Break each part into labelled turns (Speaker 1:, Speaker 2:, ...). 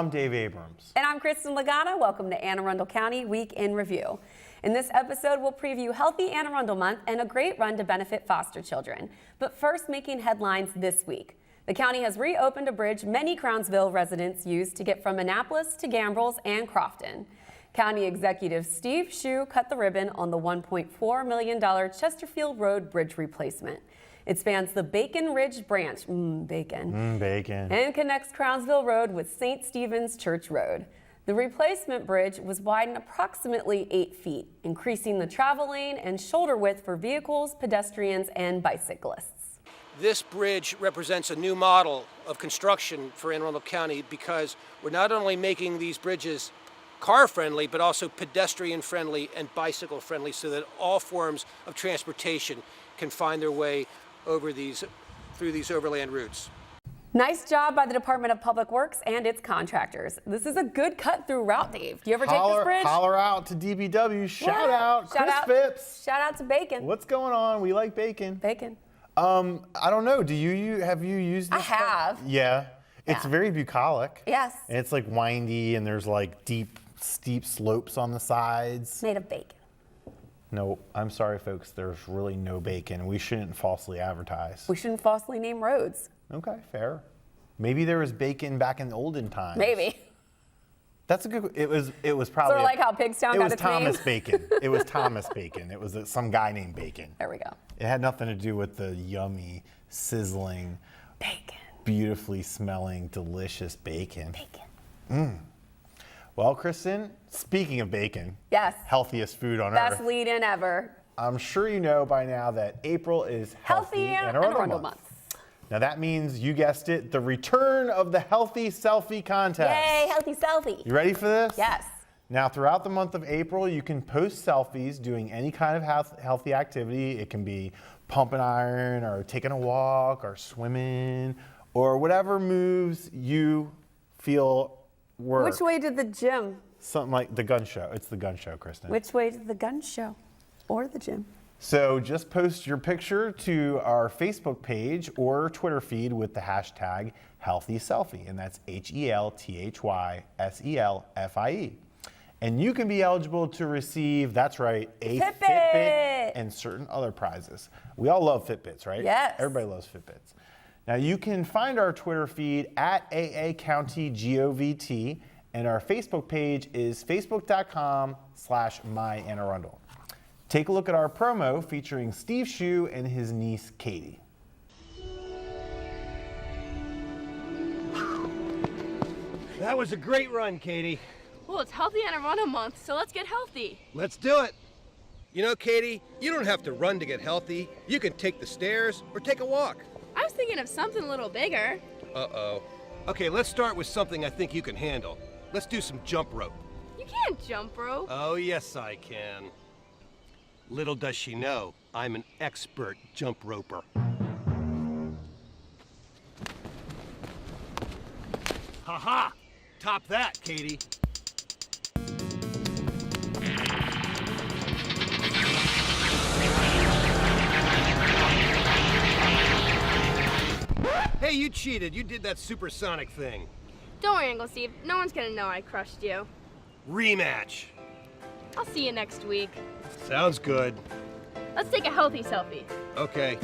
Speaker 1: I'm Dave Abrams.
Speaker 2: And I'm Kristin Lagana. Welcome to Anne Arundel County Week in Review. In this episode, we'll preview Healthy Anne Arundel Month and a great run to benefit foster children. But first, making headlines this week. The county has reopened a bridge many Crownsville residents used to get from Annapolis to Gambrills and Crofton. County Executive Steve Shue cut the ribbon on the $1.4 million Chesterfield Road Bridge replacement. It spans the Bacon Ridge branch, bacon, and connects Crownsville Road with St. Stephen's Church Road. The replacement bridge was widened approximately 8 feet, increasing the travel lane and shoulder width for vehicles, pedestrians, and bicyclists.
Speaker 3: This bridge represents a new model of construction for Anne Arundel County because we're not only making these bridges car-friendly, but also pedestrian-friendly and bicycle-friendly so that all forms of transportation can find their way through these overland routes.
Speaker 2: Nice job by the Department of Public Works and its contractors. This is a good cut-through route, Dave. Do you ever take this bridge?
Speaker 1: Holler out to DBW. Shout out, Chris Phipps.
Speaker 2: Shout out to Bacon.
Speaker 1: What's going on? We like bacon.
Speaker 2: Bacon.
Speaker 1: I don't know. Have you used this?
Speaker 2: I have.
Speaker 1: Yeah. It's very bucolic.
Speaker 2: Yes.
Speaker 1: And it's like windy and there's like deep, steep slopes on the sides.
Speaker 2: Made of bacon.
Speaker 1: No, I'm sorry, folks. There's really no bacon. We shouldn't falsely advertise.
Speaker 2: We shouldn't falsely name roads.
Speaker 1: Okay, fair. Maybe there was bacon back in the olden times.
Speaker 2: Maybe.
Speaker 1: That's a good. It was probably.
Speaker 2: Sort of like how Pigstown got its name.
Speaker 1: It was Thomas Bacon. It was Thomas Bacon. It was some guy named Bacon.
Speaker 2: There we go.
Speaker 1: It had nothing to do with the yummy, sizzling,
Speaker 2: bacon,
Speaker 1: beautifully smelling, delicious bacon.
Speaker 2: Bacon.
Speaker 1: Well, Kristin, speaking of bacon,
Speaker 2: yes,
Speaker 1: healthiest food on
Speaker 2: best
Speaker 1: earth.
Speaker 2: lead-in ever.
Speaker 1: I'm sure you know by now that April is
Speaker 2: Healthy Anne Arundel Month.
Speaker 1: Now that means, you guessed it, the return of the Healthy Selfie Contest.
Speaker 2: Yay, healthy selfie.
Speaker 1: You ready for this?
Speaker 2: Yes.
Speaker 1: Now, throughout the month of April, you can post selfies doing any kind of healthy activity. It can be pumping iron or taking a walk or swimming or whatever moves you feel work.
Speaker 2: Which way to the gym?
Speaker 1: Something like the gun show. It's the gun show, Kristin.
Speaker 2: Which way to the gun show or the gym?
Speaker 1: So just post your picture to our Facebook page or Twitter feed with the hashtag HealthySelfie, and that's HealthySelfie. And you can be eligible to receive, that's right, a Fitbit and certain other prizes. We all love Fitbits, right?
Speaker 2: Yes.
Speaker 1: Everybody loves Fitbits. Now you can find our Twitter feed at AACountyGovT, and our Facebook page is facebook.com/myAnneArundel. Take a look at our promo featuring Steve Shue and his niece, Katie.
Speaker 3: That was a great run, Katie.
Speaker 4: Well, it's Healthy Anne Arundel Month, so let's get healthy.
Speaker 3: Let's do it. You know, Katie, you don't have to run to get healthy. You can take the stairs or take a walk.
Speaker 4: I was thinking of something a little bigger.
Speaker 3: Uh-oh. Okay, let's start with something I think you can handle. Let's do some jump rope.
Speaker 4: You can't jump rope.
Speaker 3: Oh, yes, I can. Little does she know, I'm an expert jump roper. Ha-ha! Top that, Katie. Hey, you cheated. You did that supersonic thing.
Speaker 4: Don't worry, Uncle Steve. No one's gonna know I crushed you.
Speaker 3: Rematch.
Speaker 4: I'll see you next week.
Speaker 3: Sounds good.
Speaker 4: Let's take a healthy selfie.
Speaker 3: Okay.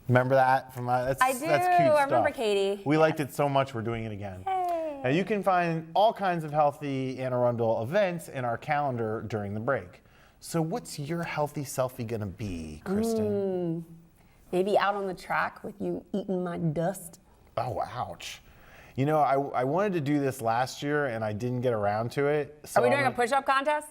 Speaker 1: Remember that from that's
Speaker 2: I do.
Speaker 1: That's cute
Speaker 2: I remember
Speaker 1: stuff.
Speaker 2: Katie.
Speaker 1: We liked it so much, we're doing it again.
Speaker 2: Hey.
Speaker 1: Now you can find all kinds of Healthy Anne Arundel events in our calendar during the break. So what's your healthy selfie gonna be, Kristin?
Speaker 2: Maybe out on the track with you eating my dust.
Speaker 1: Oh, ouch. You know, I wanted to do this last year and I didn't get around to it. So
Speaker 2: Are we doing a push-up contest?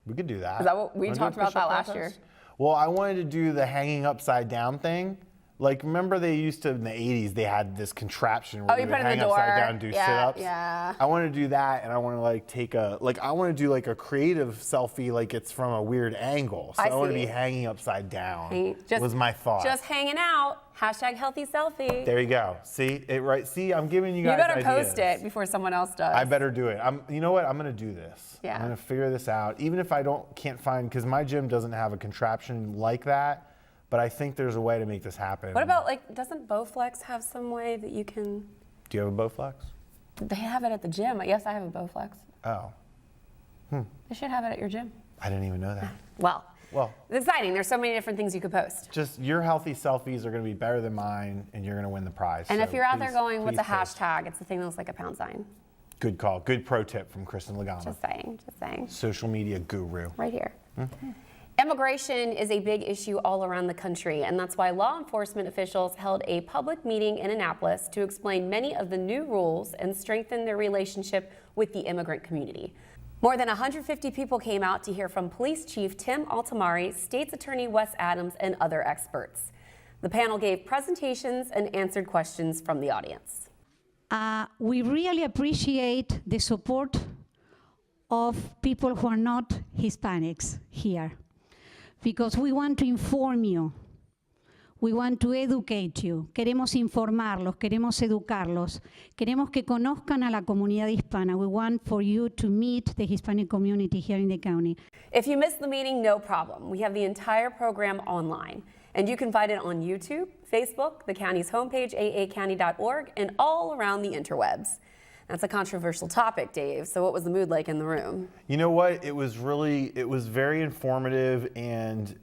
Speaker 1: We could do that.
Speaker 2: Is that what we
Speaker 1: Wanna do
Speaker 2: talked
Speaker 1: a
Speaker 2: about that
Speaker 1: push-up
Speaker 2: last
Speaker 1: contest?
Speaker 2: year?
Speaker 1: Well, I wanted to do the hanging upside down thing, Like, remember they used to, in the 80s, they had this contraption where
Speaker 2: you
Speaker 1: you
Speaker 2: put
Speaker 1: would
Speaker 2: it in
Speaker 1: hang
Speaker 2: the
Speaker 1: upside
Speaker 2: door.
Speaker 1: down and do
Speaker 2: Yeah,
Speaker 1: sit-ups.
Speaker 2: yeah.
Speaker 1: I want to do that, and I want to like I want to do like a creative selfie, like it's from a weird angle. So I want to
Speaker 2: see.
Speaker 1: be hanging upside down.
Speaker 2: Just-
Speaker 1: was my thought.
Speaker 2: Just hanging out. Hashtag healthy selfie.
Speaker 1: There you go. See it right? See, I'm giving you
Speaker 2: You
Speaker 1: guys
Speaker 2: better
Speaker 1: ideas.
Speaker 2: post it before someone else does.
Speaker 1: I better do it. You know what? I'm gonna do this.
Speaker 2: Yeah.
Speaker 1: I'm gonna figure this out. Even if I can't find, because my gym doesn't have a contraption like that, but I think there's a way to make this happen.
Speaker 2: What about, like, doesn't Bowflex have some way that you can?
Speaker 1: Do you have a Bowflex?
Speaker 2: They have it at the gym. Yes, I have a Bowflex.
Speaker 1: Oh,
Speaker 2: They should have it at your gym.
Speaker 1: I didn't even know that.
Speaker 2: Well,
Speaker 1: Well,
Speaker 2: it's exciting. There's so many different things you could post.
Speaker 1: just your healthy selfies are gonna be better than mine, and you're gonna win the prize.
Speaker 2: And
Speaker 1: So
Speaker 2: if you're out there
Speaker 1: please-
Speaker 2: going, what's a
Speaker 1: please post.
Speaker 2: hashtag? It's the thing that looks like a pound sign.
Speaker 1: Good call. Good pro tip from Kristin Lagana,
Speaker 2: Just saying, just saying.
Speaker 1: social media guru.
Speaker 2: Right here. Immigration is a big issue all around the country, and that's why law enforcement officials held a public meeting in Annapolis to explain many of the new rules and strengthen their relationship with the immigrant community. More than 150 people came out to hear from Police Chief Tim Altamari, State's Attorney Wes Adams, and other experts. The panel gave presentations and answered questions from the audience.
Speaker 5: We really appreciate the support of people who are not Hispanics here, because we want to inform you. We want to educate you. Queremos informarlos, queremos educarlos. Queremos que conozcan a la comunidad hispana. We want for you to meet the Hispanic community here in the county.
Speaker 2: If you missed the meeting, no problem. We have the entire program online, and you can find it on YouTube, Facebook, the county's homepage, aacounty.org, and all around the interwebs. That's a controversial topic, Dave. So what was the mood like in the room?
Speaker 1: You know what? It was very informative, and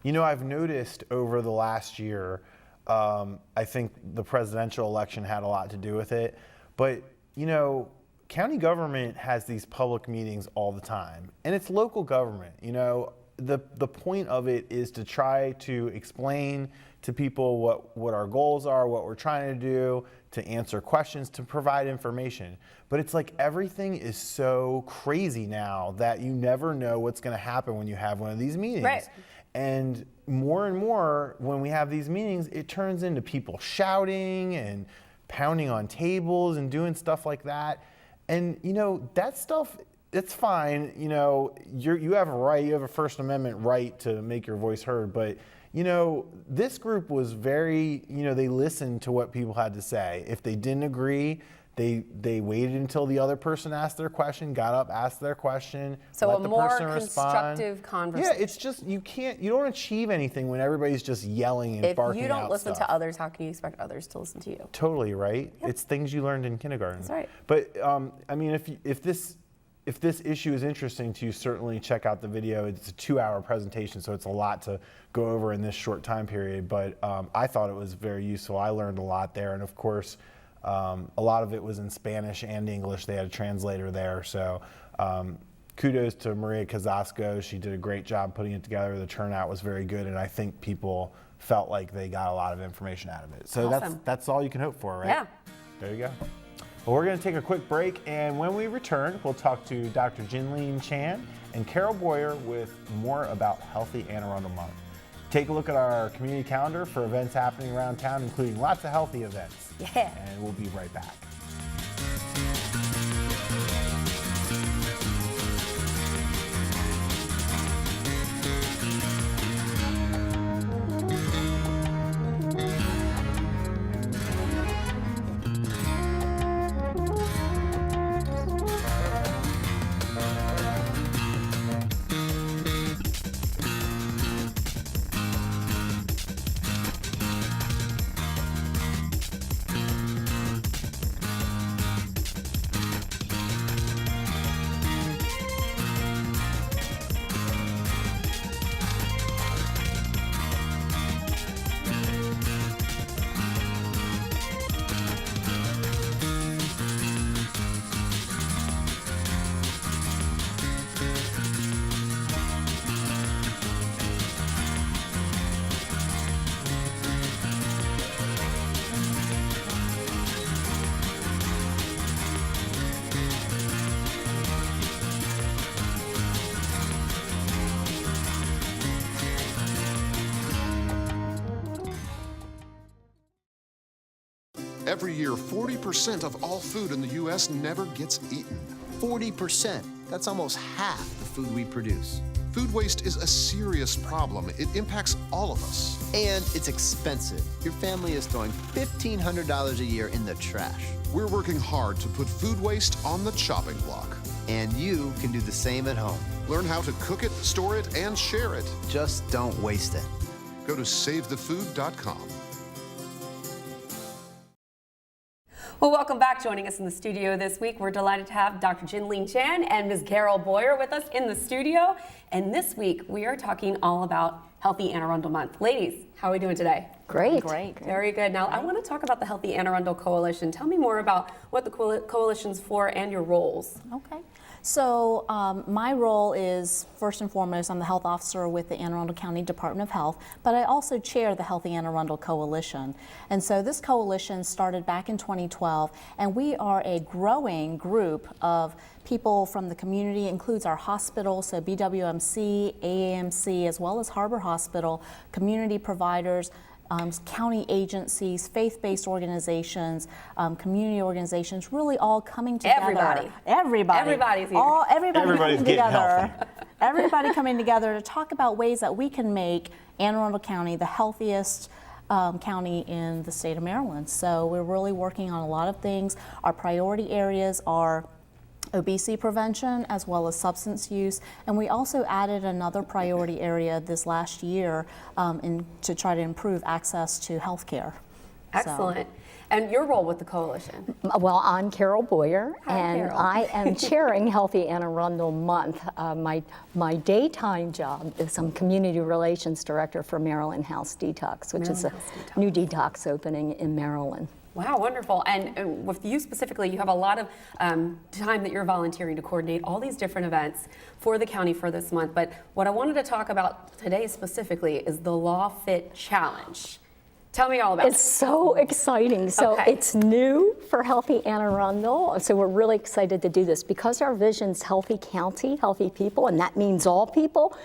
Speaker 1: you know, I've noticed over the last year, I think the presidential election had a lot to do with it, but you know, county government has these public meetings all the time, and it's local government. You know, the point of it is to try to explain to people what our goals are, what we're trying to do, to answer questions, to provide information. But it's like everything is so crazy now that you never know what's going to happen when you have one of these meetings.
Speaker 2: Right.
Speaker 1: And more, when we have these meetings, it turns into people shouting and pounding on tables and doing stuff like that. And you know, that stuff, it's fine. You know, you have a right, you have a First Amendment right to make your voice heard. But you know, this group was very, you know, they listened to what people had to say. If they didn't agree, they waited until the other person asked their question, got up, asked their question,
Speaker 2: So
Speaker 1: let
Speaker 2: a
Speaker 1: the
Speaker 2: more
Speaker 1: person respond.
Speaker 2: constructive conversation.
Speaker 1: Yeah, it's just, you don't achieve anything when everybody's just yelling and
Speaker 2: If
Speaker 1: barking
Speaker 2: you don't
Speaker 1: out
Speaker 2: listen
Speaker 1: stuff.
Speaker 2: to others, how can you expect others to listen to you?
Speaker 1: Totally right. It's things you learned in kindergarten.
Speaker 2: That's right.
Speaker 1: But I mean, if this issue is interesting to you, certainly check out the video. It's a 2-hour presentation, so it's a lot to go over in this short time period. But I thought it was very useful. I learned a lot there, and of course, a lot of it was in Spanish and English. They had a translator there, so kudos to Maria Casasco. She did a great job putting it together. The turnout was very good, and I think people felt like they got a lot of information out of it. So
Speaker 2: Awesome.
Speaker 1: that's all you can hope for, right?
Speaker 2: Yeah.
Speaker 1: There you go. Well, we're going to take a quick break, and when we return, we'll talk to Dr. Jinlene Chan and Carol Boyer with more about Healthy Anne Arundel Month. Take a look at our community calendar for events happening around town, including lots of healthy events.
Speaker 2: Yeah.
Speaker 1: And we'll be right back.
Speaker 6: Every year, 40% of all food in the U.S. never gets eaten.
Speaker 7: 40%. That's almost half the food we produce.
Speaker 6: Food waste is a serious problem. It impacts all of us.
Speaker 7: And it's expensive. Your family is throwing $1,500 a year in the trash.
Speaker 6: We're working hard to put food waste on the chopping block.
Speaker 7: And you can do the same at home.
Speaker 6: Learn how to cook it, store it, and share it.
Speaker 7: Just don't waste it.
Speaker 6: Go to savethefood.com.
Speaker 2: Well, welcome back. Joining us in the studio this week, we're delighted to have Dr. Jinlene Chan and Ms. Carol Boyer with us in the studio. And this week, we are talking all about Healthy Anne Arundel Month. Ladies, how are we doing today?
Speaker 8: Great.
Speaker 2: Very good. Now, I want to talk about the Healthy Anne Arundel Coalition. Tell me more about what the coalition's for and your roles.
Speaker 8: Okay. So my role is, first and foremost, I'm the health officer with the Anne Arundel County Department of Health, but I also chair the Healthy Anne Arundel Coalition. And so this coalition started back in 2012, and we are a growing group of people from the community. It includes our hospitals, so BWMC, AAMC, as well as Harbor Hospital, community providers, county agencies, faith-based organizations, community organizations, really all coming together.
Speaker 2: Everybody's here.
Speaker 1: Everybody's getting healthy.
Speaker 8: Everybody coming together to talk about ways that we can make Anne Arundel County the healthiest county in the state of Maryland. So we're really working on a lot of things. Our priority areas are obesity prevention as well as substance use, and we also added another priority area this last year to try to improve access to health care.
Speaker 2: Excellent. And your role with the coalition?
Speaker 9: Well, I'm Carol Boyer, and
Speaker 2: Carol.
Speaker 9: I am chairing Healthy Anne Arundel Month. My daytime job is I'm Community Relations Director for Maryland House Detox, which is a new detox opening in Maryland.
Speaker 2: Wow, wonderful. And with you specifically, you have a lot of time that you're volunteering to coordinate all these different events for the county for this month. But what I wanted to talk about today specifically is the Law Fit Challenge. Tell me all about it.
Speaker 9: It's so exciting. So it's new for Healthy Anne Arundel. So we're really excited to do this because our vision's healthy county, healthy people, and that means all people.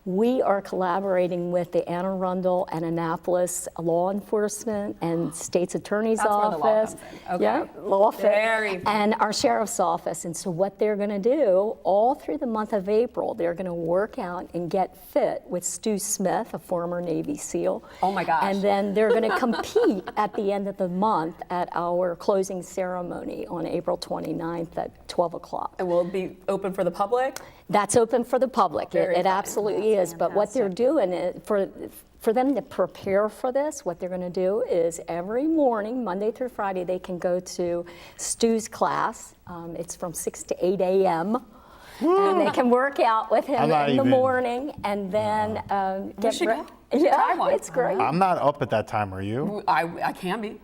Speaker 9: We are collaborating with the Anne Arundel and Annapolis law enforcement and state's attorney's office. Yeah, law fit, and our sheriff's office. And so what they're going to do all through the month of April, they're going to work out and get fit with Stu Smith, a former Navy SEAL.
Speaker 2: Oh my gosh.
Speaker 9: And then they're going to compete at the end of the month at our closing ceremony on April 29th at 12 o'clock.
Speaker 2: And will it be open for the public?
Speaker 9: That's open for the public. It absolutely is. But what they're doing is, for them to prepare for this, what they're going to do is every morning, Monday through Friday, they can go to Stu's class. It's from 6 to 8 a.m. And they can work out with him in the morning, and then get ready. Yeah, it's great.
Speaker 1: I'm not up at that time, are you?
Speaker 2: I can be.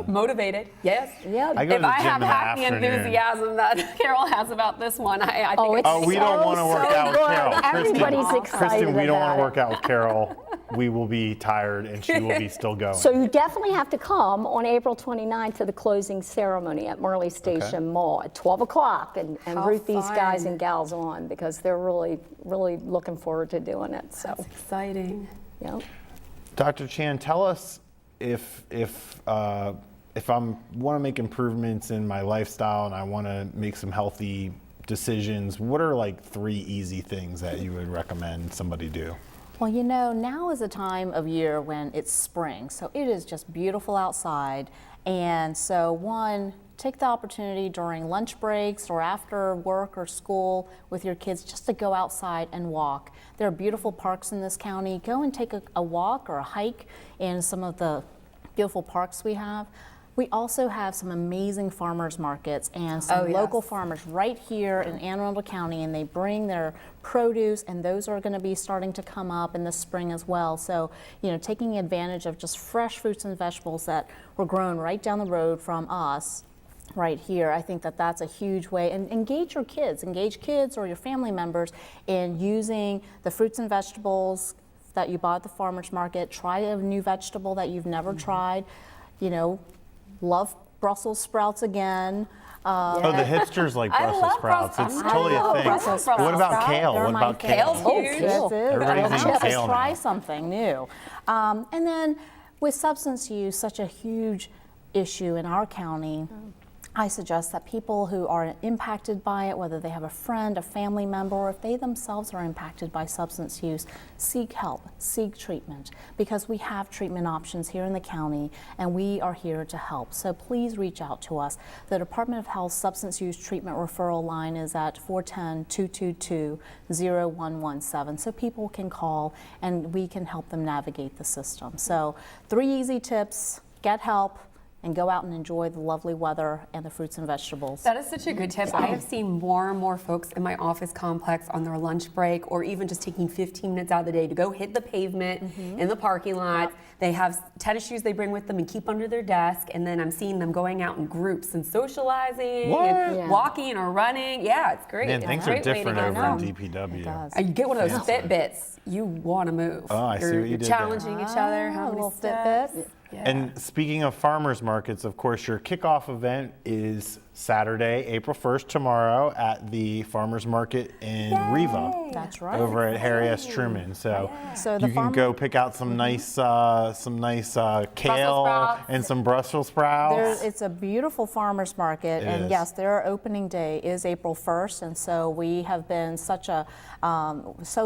Speaker 2: Motivated, yes.
Speaker 9: Yeah.
Speaker 1: If I have
Speaker 2: half the enthusiasm that Carol has about this one, I think
Speaker 1: we don't want to work out with Carol.
Speaker 9: Everybody's excited.
Speaker 1: Kristin, we don't want to
Speaker 9: about
Speaker 1: work out with Carol. We will be tired and she will be still going.
Speaker 9: So you definitely have to come on April 29th to the closing ceremony at Murley Station Mall at 12 o'clock and root these guys and gals on because they're really, really looking forward to doing it. So
Speaker 2: that's exciting.
Speaker 9: Yep.
Speaker 1: Dr. Chan, tell us if I want to make improvements in my lifestyle and I want to make some healthy decisions, what are like 3 easy things that you would recommend somebody do?
Speaker 8: Well, you know, now is a time of year when it's spring, so it is just beautiful outside. And so one, take the opportunity during lunch breaks or after work or school with your kids just to go outside and walk. There are beautiful parks in this county. Go and take a walk or a hike in some of the beautiful parks we have. We also have some amazing farmers markets and some local farmers right here in Anne Arundel County, and they bring their produce, and those are going to be starting to come up in the spring as well. So, you know, taking advantage of just fresh fruits and vegetables that were grown right down the road from us right here. I think that that's a huge way. And engage kids or your family members in using the fruits and vegetables that you bought at the farmer's market. Try a new vegetable that you've never tried. You know, love Brussels sprouts again.
Speaker 1: Oh, the hipsters like Brussels sprouts. It's totally a thing. What about kale? What about kale?
Speaker 8: Kale's huge.
Speaker 1: Everybody's eating kale now.
Speaker 8: Try something new. And then with substance use, such a huge issue in our county, I suggest that people who are impacted by it, whether they have a friend, a family member, or if they themselves are impacted by substance use, seek help, seek treatment, because we have treatment options here in the county and we are here to help. So please reach out to us. The Department of Health Substance Use Treatment Referral line is at 410-222-0117. So people can call and we can help them navigate the system. So 3 easy tips: get help, and go out and enjoy the lovely weather and the fruits and vegetables.
Speaker 2: That is such a good tip. I have seen more and more folks in my office complex on their lunch break, or even just taking 15 minutes out of the day to go hit the pavement in the parking lot. They have tennis shoes they bring with them and keep under their desk, and then I'm seeing them going out in groups and socializing and walking or running. Yeah, it's great.
Speaker 1: Man,
Speaker 2: It's
Speaker 1: things
Speaker 2: a
Speaker 1: are
Speaker 2: great way to
Speaker 1: different
Speaker 2: get
Speaker 1: over
Speaker 2: out.
Speaker 1: in DPW.
Speaker 2: You get one of those Fitbits, you want to move.
Speaker 1: Oh, I see what you
Speaker 2: You're
Speaker 1: did there.
Speaker 2: challenging each other. How many
Speaker 8: little
Speaker 2: steps?
Speaker 8: Fitbit.
Speaker 2: Yeah.
Speaker 1: And speaking of farmers markets, of course, your kickoff event is Saturday, April 1st, tomorrow at the farmers market in Riva.
Speaker 8: That's right.
Speaker 1: Over at Harry S. Truman. So,
Speaker 8: So the
Speaker 1: you can go pick out some nice kale
Speaker 2: sprouts.
Speaker 1: and some Brussels sprouts.
Speaker 8: It's a beautiful farmers market,
Speaker 1: It
Speaker 8: and
Speaker 1: is.
Speaker 8: yes, their opening day is April 1st, and so we have been so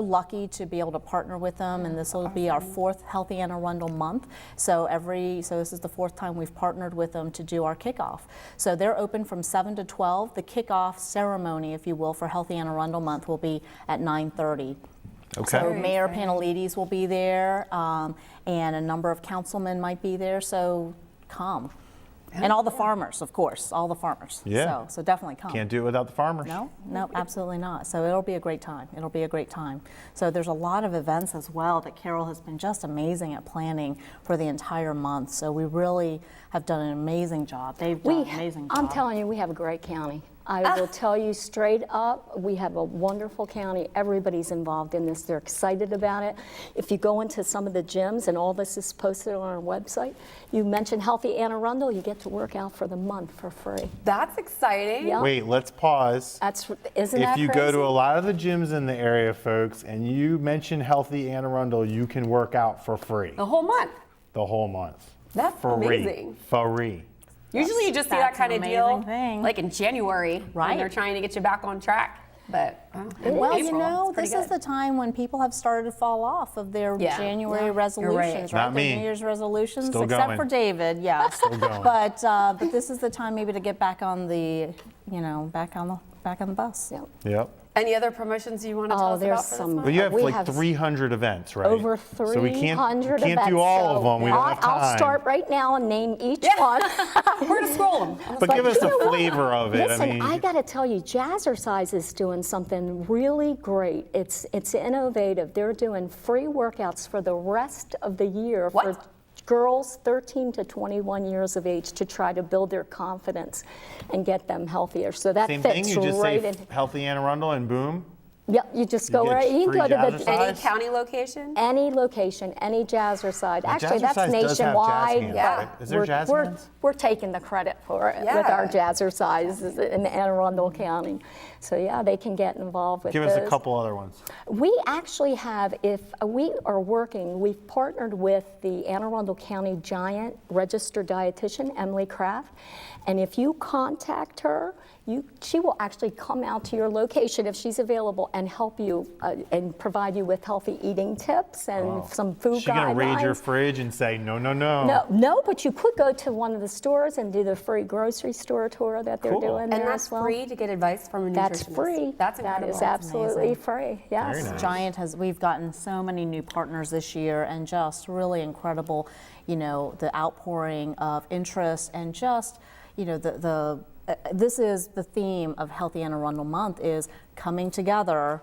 Speaker 8: lucky to be able to partner with them, and this will be our 4th Healthy Anne Arundel month. So this is the 4th time we've partnered with them to do our kickoff. So they're open from 7 to 12. The kickoff ceremony, if you will, for Healthy Anne Arundel month will be at 9:30.
Speaker 1: Okay.
Speaker 8: So Mayor Panelides will be there, and a number of councilmen might be there, so come. And all the farmers, of course, all the farmers.
Speaker 1: Yeah.
Speaker 8: So definitely come.
Speaker 1: Can't do it without the farmers.
Speaker 8: No, absolutely not. So it'll be a great time. It'll be a great time. So there's a lot of events as well that Carol has been just amazing at planning for the entire month. So we really have done an amazing job. They've done an amazing job.
Speaker 9: I'm telling you, we have a great county. I will tell you straight up, we have a wonderful county. Everybody's involved in this. They're excited about it. If you go into some of the gyms, and all this is posted on our website, you mention Healthy Anne Arundel, you get to work out for the month for free.
Speaker 2: That's exciting.
Speaker 9: Yep.
Speaker 1: Wait, let's pause.
Speaker 9: Isn't that
Speaker 1: If you
Speaker 9: crazy?
Speaker 1: go to a lot of the gyms in the area, folks, and you mention Healthy Anne Arundel, you can work out for free.
Speaker 2: The whole month.
Speaker 1: The whole month.
Speaker 2: That's
Speaker 1: Free.
Speaker 2: amazing.
Speaker 1: Free.
Speaker 2: Usually you just see that
Speaker 8: That's
Speaker 2: kind
Speaker 8: an
Speaker 2: of deal
Speaker 8: amazing thing.
Speaker 2: like in January when
Speaker 8: Right.
Speaker 2: they're trying to get you back on track. But in
Speaker 8: Well,
Speaker 2: April,
Speaker 8: you know,
Speaker 2: it's pretty
Speaker 8: this is
Speaker 2: good.
Speaker 8: the time when people have started to fall off of their January
Speaker 2: You're
Speaker 8: resolutions,
Speaker 2: right.
Speaker 8: right?
Speaker 1: Not
Speaker 8: Their
Speaker 1: me.
Speaker 8: New Year's resolutions,
Speaker 1: Still
Speaker 8: except
Speaker 1: going.
Speaker 8: for David, yes.
Speaker 1: Still going.
Speaker 8: But this is the time maybe to get back on the, back on the bus.
Speaker 9: Yep.
Speaker 1: Yep.
Speaker 2: Any other promotions you want to tell us
Speaker 9: there's
Speaker 2: about for this
Speaker 9: some-
Speaker 2: month?
Speaker 1: But you have
Speaker 9: We
Speaker 1: like
Speaker 9: have
Speaker 1: 300 events, right?
Speaker 9: Over 300
Speaker 1: So we can't
Speaker 9: events.
Speaker 1: do all of
Speaker 9: so
Speaker 1: them. We don't have time.
Speaker 9: I'll start right now and name each one.
Speaker 2: We're going to scroll them.
Speaker 1: But give us
Speaker 9: you
Speaker 1: a
Speaker 9: know what?
Speaker 1: flavor of it.
Speaker 9: Listen, I got to tell you, Jazzercise is doing something really great. It's innovative. They're doing free workouts for the rest of the year for girls 13 to 21 years of age to try to build their confidence and get them healthier. So that
Speaker 1: Same
Speaker 9: fits
Speaker 1: thing, you just
Speaker 9: right
Speaker 1: say
Speaker 9: in.
Speaker 1: Healthy Anne Arundel and boom.
Speaker 9: Yep, you just go
Speaker 1: get
Speaker 9: right. You can
Speaker 1: free
Speaker 9: go to
Speaker 1: Jazzercise?
Speaker 9: the
Speaker 2: Any county location?
Speaker 9: any location, any Jazzercise.
Speaker 1: Now,
Speaker 9: Actually, that's
Speaker 1: Jazzercise does have jazz
Speaker 9: nationwide.
Speaker 1: hands,
Speaker 2: Yeah.
Speaker 1: right? Is there jazz
Speaker 9: we're,
Speaker 1: hands?
Speaker 9: we're taking the credit for it with
Speaker 2: Yeah.
Speaker 9: our Jazzercise in Anne Arundel County. So yeah, they can get involved with
Speaker 1: Give us a
Speaker 9: those.
Speaker 1: couple other ones.
Speaker 9: We actually have, if we are working, we've partnered with the Anne Arundel County Giant registered dietitian, Emily Kraft, and if you contact her, she will actually come out to your location if she's available and help you and provide you with healthy eating tips and some food
Speaker 1: She's gonna
Speaker 9: guidelines.
Speaker 1: raid your fridge and say, no, no, no.
Speaker 9: No, but you could go to one of the stores and do the free grocery store tour that they're
Speaker 1: Cool.
Speaker 9: doing
Speaker 2: And
Speaker 9: there
Speaker 2: that's
Speaker 9: as well.
Speaker 2: free to get advice from a nutritionist.
Speaker 9: That's free.
Speaker 2: That's
Speaker 9: That
Speaker 2: incredible.
Speaker 9: is absolutely free. Yes.
Speaker 1: Very nice.
Speaker 8: Giant we've gotten so many new partners this year, and just really incredible, the outpouring of interest, and just, this is the theme of Healthy Anne Arundel Month, is coming together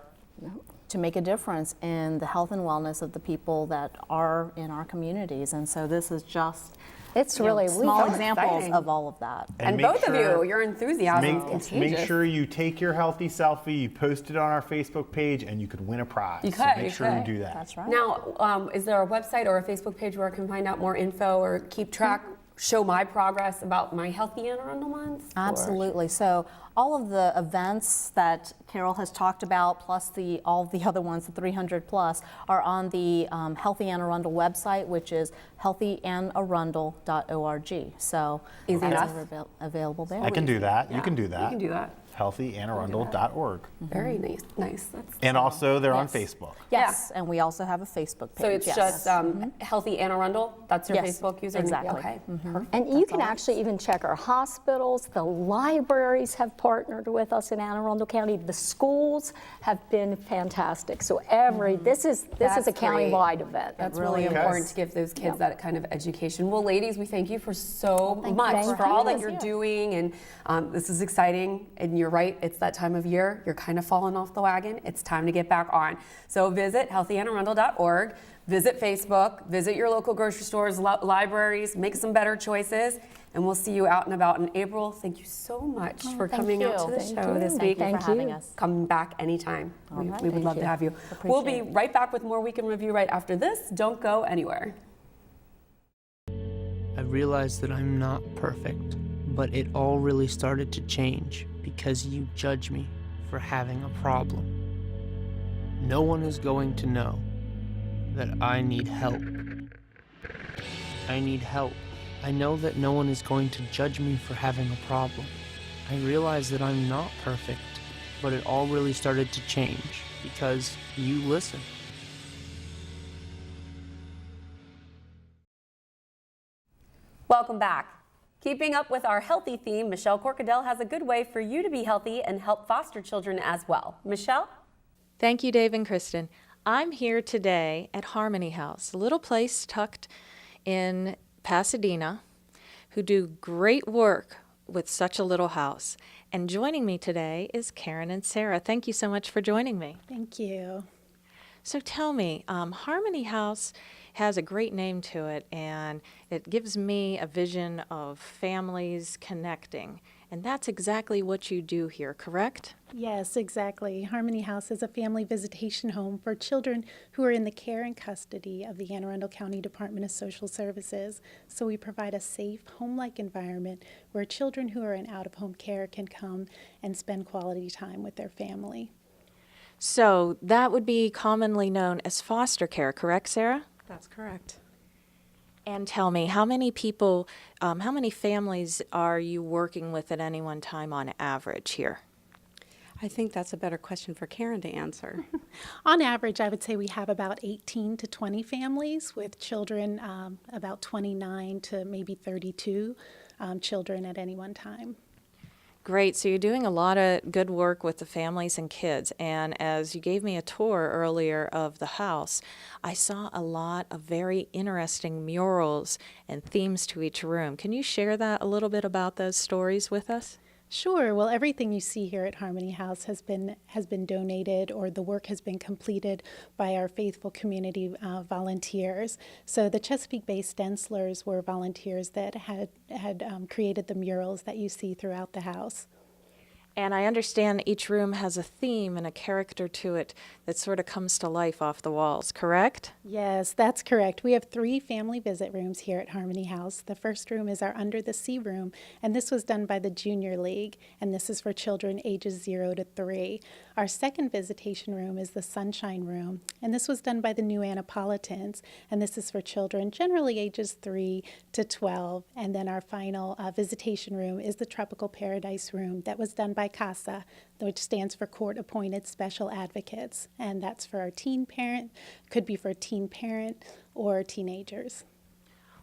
Speaker 8: to make a difference in the health and wellness of the people that are in our communities. And so this is just
Speaker 9: It's really
Speaker 8: small
Speaker 2: so
Speaker 8: examples
Speaker 2: exciting.
Speaker 8: of all of that.
Speaker 2: And
Speaker 1: make
Speaker 2: both of
Speaker 1: sure-
Speaker 2: you, your enthusiasm is
Speaker 1: Make
Speaker 2: contagious.
Speaker 1: sure you take your healthy selfie, you post it on our Facebook page, and you could win a prize.
Speaker 2: You
Speaker 1: So
Speaker 2: could,
Speaker 1: make
Speaker 2: you
Speaker 1: sure you
Speaker 2: could.
Speaker 1: do that.
Speaker 8: That's right.
Speaker 2: Now, is there a website or a Facebook page where I can find out more info or keep track show my progress about my Healthy Anne Arundel month? Or-
Speaker 8: Absolutely. So all of the events that Carol has talked about, plus all the other ones, the 300 plus, are on the Healthy Anne Arundel website, which is healthyannearundel.org. So
Speaker 2: Easy
Speaker 8: that's
Speaker 2: enough.
Speaker 8: available there.
Speaker 1: I can do that. You
Speaker 2: Yeah,
Speaker 1: can do that.
Speaker 2: You can do that.
Speaker 1: healthyannearundel.org.
Speaker 2: Very nice. That's
Speaker 1: And also they're on
Speaker 8: Yes.
Speaker 1: Facebook.
Speaker 8: Yes, and we also have a Facebook page.
Speaker 2: so it's
Speaker 8: yes.
Speaker 2: just Healthy Anne Arundel. That's your
Speaker 8: Yes,
Speaker 2: Facebook username.
Speaker 8: exactly.
Speaker 2: Okay. Perfect.
Speaker 9: And you can actually even check our hospitals. The libraries have partnered with us in Anne Arundel County. The schools have been fantastic. So this is
Speaker 2: That's
Speaker 9: a
Speaker 2: great.
Speaker 9: countywide event.
Speaker 2: That's
Speaker 8: really
Speaker 2: really
Speaker 8: is.
Speaker 2: important to give those kids that kind of education. Well, ladies, we thank you for so much
Speaker 9: Thank
Speaker 2: for
Speaker 9: you.
Speaker 2: all that you're doing, and this is exciting. And you're right, it's that time of year. You're kind of falling off the wagon. It's time to get back on. So visit healthyannearundel.org, visit Facebook, visit your local grocery stores, libraries, make some better choices, and we'll see you out and about in April. Thank you so much for
Speaker 8: thank
Speaker 2: coming out
Speaker 8: you.
Speaker 2: to the
Speaker 8: Thank
Speaker 2: show
Speaker 8: you.
Speaker 2: this
Speaker 8: Thank
Speaker 2: week.
Speaker 8: you for
Speaker 9: Thank
Speaker 8: having
Speaker 9: you.
Speaker 8: us.
Speaker 2: Come back anytime. We would
Speaker 8: thank
Speaker 2: love to
Speaker 8: you.
Speaker 2: have you. We'll be
Speaker 8: Appreciate it.
Speaker 2: right back with more Week in Review right after this. Don't go anywhere.
Speaker 10: I realized that I'm not perfect, but it all really started to change because you judge me for having a problem. No one is going to know that I need help. I need help. I know that no one is going to judge me for having a problem. I realize that I'm not perfect, but it all really started to change because you listen.
Speaker 2: Welcome back. Keeping up with our healthy theme, Michelle Corkadel has a good way for you to be healthy and help foster children as well. Michelle?
Speaker 11: Thank you, Dave and Kristin. I'm here today at Harmony House, a little place tucked in Pasadena, who do great work with such a little house. And joining me today is Karen and Sarah. Thank you so much for joining me.
Speaker 12: Thank you.
Speaker 11: So tell me, Harmony House has a great name to it, and it gives me a vision of families connecting. And that's exactly what you do here, correct?
Speaker 12: Yes, exactly. Harmony House is a family visitation home for children who are in the care and custody of the Anne Arundel County Department of Social Services. So we provide a safe, home-like environment where children who are in out-of-home care can come and spend quality time with their family.
Speaker 11: So that would be commonly known as foster care, correct, Sarah?
Speaker 12: That's correct.
Speaker 11: And tell me, how many people, how many families are you working with at any one time on average here?
Speaker 13: I think that's a better question for Karen to answer.
Speaker 12: On average, I would say we have about 18 to 20 families with children, about 29 to maybe 32 children at any one time.
Speaker 11: Great, so you're doing a lot of good work with the families and kids, and as you gave me a tour earlier of the house, I saw a lot of very interesting murals and themes to each room. Can you share that a little bit about those stories with us?
Speaker 12: Sure. Well, everything you see here at Harmony House has been donated, or the work has been completed by our faithful community volunteers. So the Chesapeake-based stencilers were volunteers that had created the murals that you see throughout the house.
Speaker 11: And I understand each room has a theme and a character to it that sort of comes to life off the walls, correct?
Speaker 12: Yes, that's correct. We have 3 family visit rooms here at Harmony House. The first room is our Under the Sea room, and this was done by the Junior League, and this is for children ages 0 to 3. Our second visitation room is the Sunshine Room, and this was done by the New Annapolitans, and this is for children generally ages 3 to 12. And then our final visitation room is the Tropical Paradise Room that was done by CASA, which stands for Court Appointed Special Advocates, and that's for our teen parent, could be for teen parent or teenagers.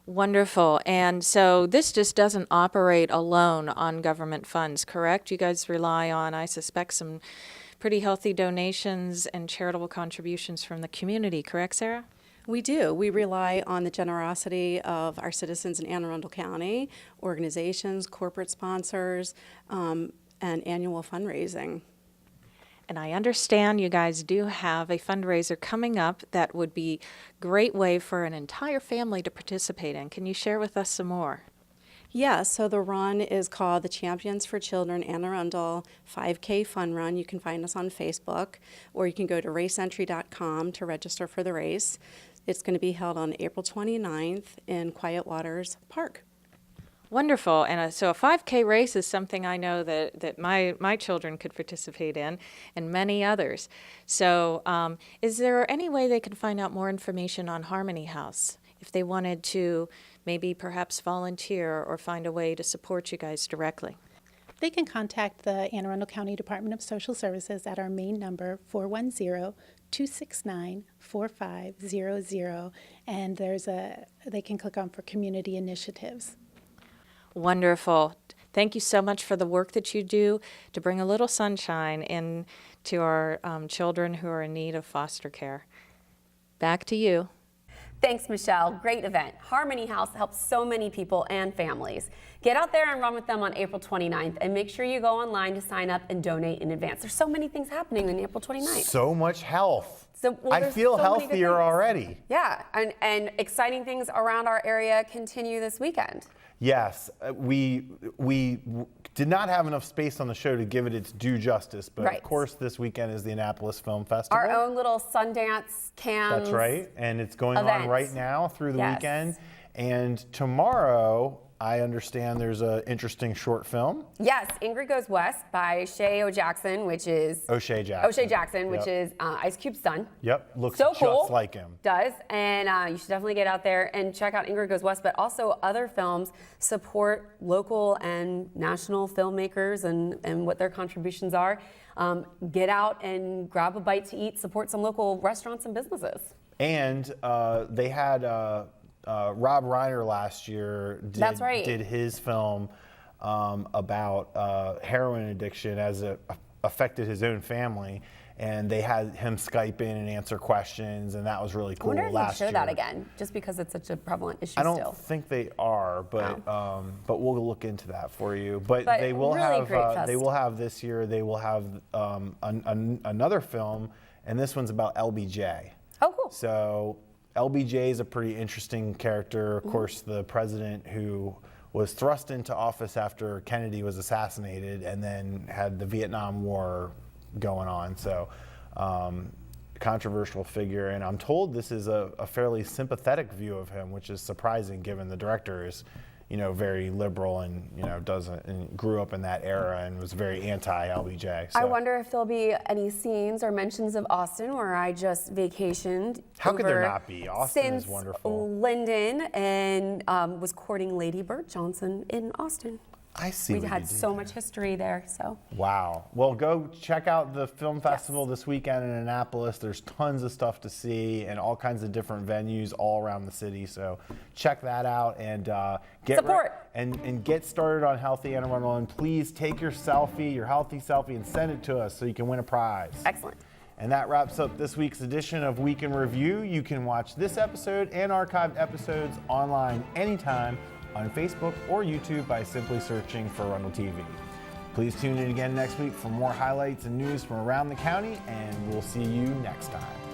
Speaker 11: Wonderful. And so this just doesn't operate alone on government funds, correct? You guys rely on, I suspect, some pretty healthy donations and charitable contributions from the community, correct, Sarah?
Speaker 13: We do. We rely on the generosity of our citizens in Anne Arundel County, organizations, corporate sponsors, and annual fundraising.
Speaker 11: And I understand you guys do have a fundraiser coming up that would be a great way for an entire family to participate in. Can you share with us some more?
Speaker 13: Yeah, so the run is called the Champions for Children Anne Arundel 5K Fun Run. You can find us on Facebook, or you can go to raceentry.com to register for the race. It's going to be held on April 29th in Quiet Waters Park.
Speaker 11: Wonderful. And so a 5K race is something I know that my children could participate in, and many others. So is there any way they could find out more information on Harmony House if they wanted to maybe perhaps volunteer or find a way to support you guys directly?
Speaker 12: They can contact the Anne Arundel County Department of Social Services at our main number, 410-269-4500, and they can click on for community initiatives.
Speaker 11: Wonderful. Thank you so much for the work that you do to bring a little sunshine in to our children who are in need of foster care. Back to you.
Speaker 2: Thanks, Michelle. Great event. Harmony House helps so many people and families. Get out there and run with them on April 29th, and make sure you go online to sign up and donate in advance. There's so many things happening on April 29th.
Speaker 1: So much health. I
Speaker 2: there's
Speaker 1: feel
Speaker 2: so many good
Speaker 1: healthier
Speaker 2: things.
Speaker 1: already.
Speaker 2: Yeah, and exciting things around our area continue this weekend.
Speaker 1: Yes, we did not have enough space on the show to give it its due justice, but
Speaker 2: Right.
Speaker 1: of course this weekend is the Annapolis Film Festival.
Speaker 2: Our own little Sundance Cams.
Speaker 1: That's right, and it's going on
Speaker 2: event.
Speaker 1: right now through the
Speaker 2: Yes.
Speaker 1: weekend. And tomorrow, I understand there's an interesting short film.
Speaker 2: Yes, Ingrid Goes West by O'Shea Jackson, which is
Speaker 1: O'Shea Jackson.
Speaker 2: which is Ice Cube's son.
Speaker 1: Yep, looks
Speaker 2: So
Speaker 1: just
Speaker 2: cool.
Speaker 1: like him.
Speaker 2: Does, and you should definitely get out there and check out Ingrid Goes West, but also other films. Support local and national filmmakers and what their contributions are. Get out and grab a bite to eat, support some local restaurants and businesses.
Speaker 1: And they had Rob Reiner last year
Speaker 2: That's right.
Speaker 1: did his film about heroin addiction as it affected his own family. And they had him Skype in and answer questions, and that was really cool.
Speaker 2: I wonder if
Speaker 1: last
Speaker 2: they'll show
Speaker 1: year.
Speaker 2: that again, just because it's such a prevalent issue
Speaker 1: I don't
Speaker 2: still.
Speaker 1: think they are, but we'll look into that for you. But they will
Speaker 2: really
Speaker 1: have
Speaker 2: great
Speaker 1: they will have this year. They will have another film, and this one's about LBJ.
Speaker 2: Oh, cool.
Speaker 1: So LBJ is a pretty interesting character. Of course, the president who was thrust into office after Kennedy was assassinated, and then had the Vietnam War going on. So controversial figure, and I'm told this is a fairly sympathetic view of him, which is surprising given the director is, very liberal and, grew up in that era and was very anti-LBJ. So.
Speaker 2: I wonder if there'll be any scenes or mentions of Austin, where I just vacationed.
Speaker 1: How could there
Speaker 2: over
Speaker 1: not be? Austin is
Speaker 2: since
Speaker 1: wonderful.
Speaker 2: Linden, and was courting Lady Bird Johnson in Austin.
Speaker 1: I see.
Speaker 2: We
Speaker 1: what
Speaker 2: had
Speaker 1: you did
Speaker 2: so
Speaker 1: there.
Speaker 2: much history there. So.
Speaker 1: Wow. Well, go check out the film festival this weekend in Annapolis. There's tons of stuff to see and all kinds of different venues all around the city. So check that out and get
Speaker 2: support
Speaker 1: and get started on Healthy Anne Arundel. And please take your selfie, your healthy selfie, and send it to us so you can win a prize.
Speaker 2: Excellent.
Speaker 1: And that wraps up this week's edition of Week in Review. You can watch this episode and archived episodes online anytime on Facebook or YouTube by simply searching for Arundel TV. Please tune in again next week for more highlights and news from around the county, and we'll see you next time.